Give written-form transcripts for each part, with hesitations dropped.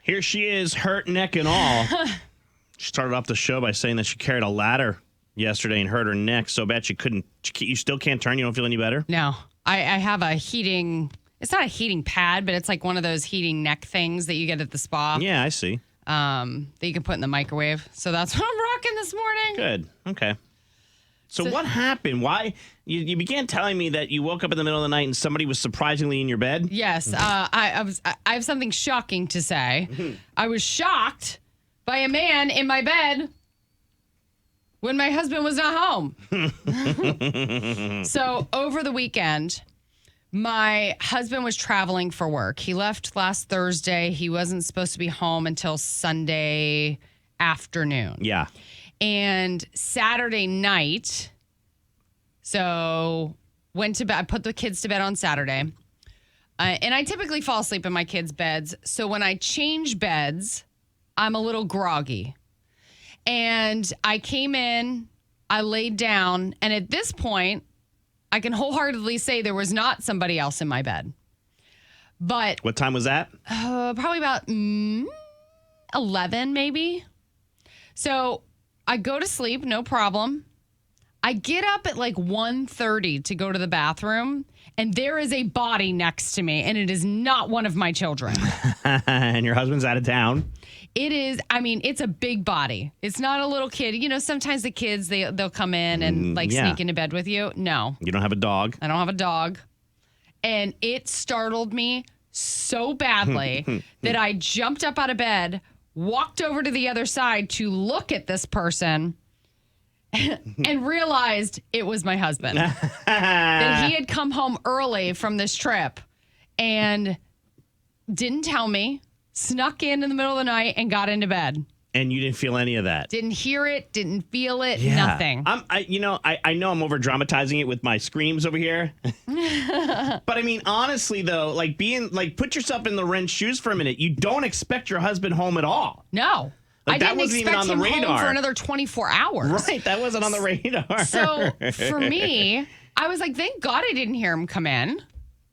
Here she is, hurt neck and all. She started off the show by saying that she carried a ladder yesterday and hurt her neck so bad you still can't turn? You don't feel any better? No. I have a heating, it's not a heating pad, but it's like one of those heating neck things that you get at the spa. Yeah, I see. That you can put in the microwave. So that's what I'm rocking this morning. Good. Okay. So what happened? Why? You began telling me that you woke up in the middle of the night and somebody was surprisingly in your bed? Yes. I have something shocking to say. I was shocked by a man in my bed when my husband was not home. So over the weekend, my husband was traveling for work. He left last Thursday. He wasn't supposed to be home until Sunday afternoon. Yeah. And Saturday night, so went to bed. I put the kids to bed on Saturday. And I typically fall asleep in my kids' beds. So when I change beds, I'm a little groggy. And I came in, I laid down, and at this point, I can wholeheartedly say there was not somebody else in my bed. But what time was that? Probably about 11, maybe. So I go to sleep, no problem. I get up at like 1:30 to go to the bathroom, and there is a body next to me, and it is not one of my children. And your husband's out of town. It is, it's a big body. It's not a little kid. You know, sometimes the kids, they'll come in and sneak into bed with you. No. You don't have a dog. I don't have a dog. And it startled me so badly that I jumped up out of bed, walked over to the other side to look at this person and realized it was my husband. That he had come home early from this trip and didn't tell me, snuck in the middle of the night and got into bed. And you didn't feel any of that? Didn't hear it, didn't feel it, nothing. I know I'm over dramatizing it with my screams over here. But honestly though, put yourself in the Wren's shoes for a minute. You don't expect your husband home at all. No. I didn't expect him home for another 24 hours. Right, that wasn't on the radar. So for me, I was like, thank God I didn't hear him come in.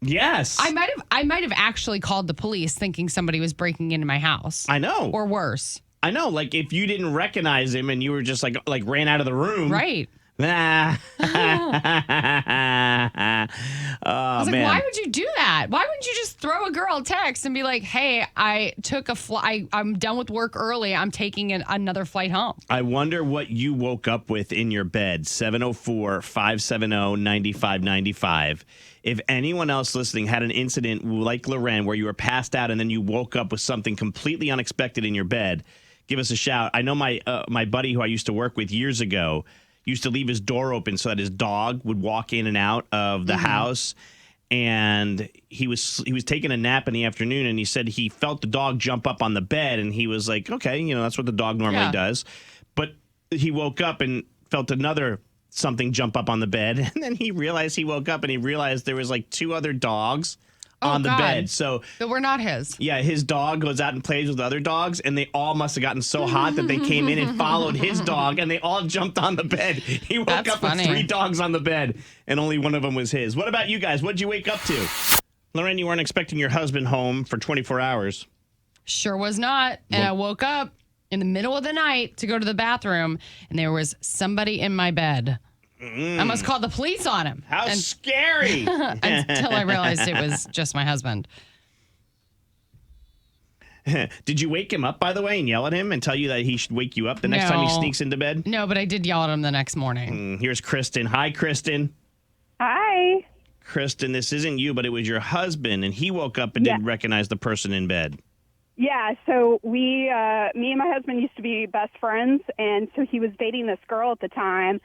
Yes. I might have actually called the police thinking somebody was breaking into my house. I know. Or worse. I know. Like if you didn't recognize him and you were just like ran out of the room. Right. I was like, why would you do that? Why wouldn't you just throw a girl a text and be like, hey, I took a flight. I'm done with work early. I'm taking another flight home. I wonder what you woke up with in your bed. 704-570-9595. If anyone else listening had an incident like Loren where you were passed out and then you woke up with something completely unexpected in your bed, give us a shout. I know my buddy who I used to work with years ago used to leave his door open so that his dog would walk in and out of the house. And he was taking a nap in the afternoon, and he said he felt the dog jump up on the bed, and he was like, okay, that's what the dog normally does. But he woke up and felt another something jump up on the bed, and then he woke up and he realized there was like two other dogs on the bed. So that were not his. Yeah, his dog goes out and plays with other dogs, and they all must have gotten so hot that they came in and followed his dog, and they all jumped on the bed. He woke up with 3 dogs on the bed, and only one of them was his. What about you guys? What'd you wake up to? Loren, you weren't expecting your husband home for 24 hours. Sure was not. And I woke up in the middle of the night to go to the bathroom, and there was somebody in my bed. I must call the police on him. How scary. Until I realized it was just my husband. Did you wake him up, by the way, and yell at him and tell you that he should wake you up the next time he sneaks into bed? No, but I did yell at him the next morning. Here's Kristen. Hi, Kristen. Hi. Kristen, this isn't you, but it was your husband, and he woke up and didn't recognize the person in bed. Yeah, so me and my husband used to be best friends, and so he was dating this girl at the time.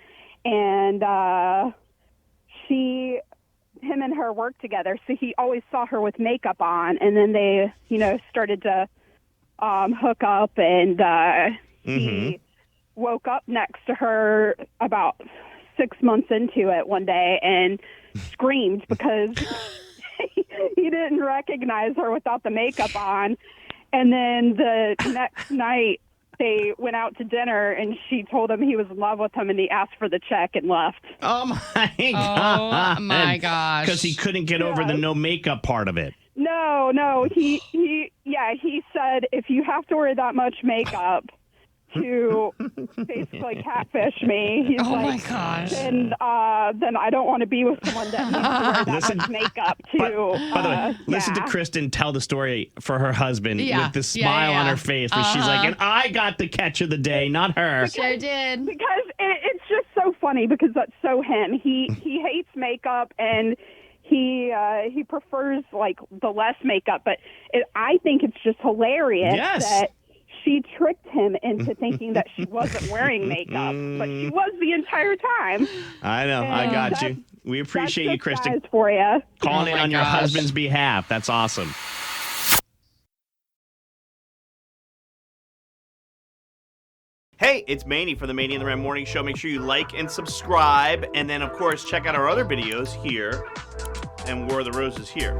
And him and her worked together, so he always saw her with makeup on. And then they, started to hook up, and he woke up next to her about 6 months into it one day and screamed because he didn't recognize her without the makeup on. And then the next night, they went out to dinner, and she told him he was in love with him, and he asked for the check and left. Oh, my God. Oh, my gosh. Because he couldn't get over the no makeup part of it. No. He said if you have to wear that much makeup to basically catfish me. He's Oh my like, gosh. then I don't want to be with someone that needs to wear that much makeup to. By the way, listen to yeah. Kristen tell the story for her husband Yeah. with the smile on Yeah. her face where she's like, and I got the catch of the day, not her. Sure did. Because it's just so funny because that's so him. He hates makeup and he prefers like the less makeup. But I think it's just hilarious that she tricked him into thinking that she wasn't wearing makeup, but she was the entire time. I know. And I got you. We appreciate you, Kristen, guys for you. calling in my on your gosh. husband's behalf. That's awesome. Hey, it's Maney for the Maney and the Ram Morning Show. Make sure you like and subscribe. And then, of course, check out our other videos here and War of the Roses here.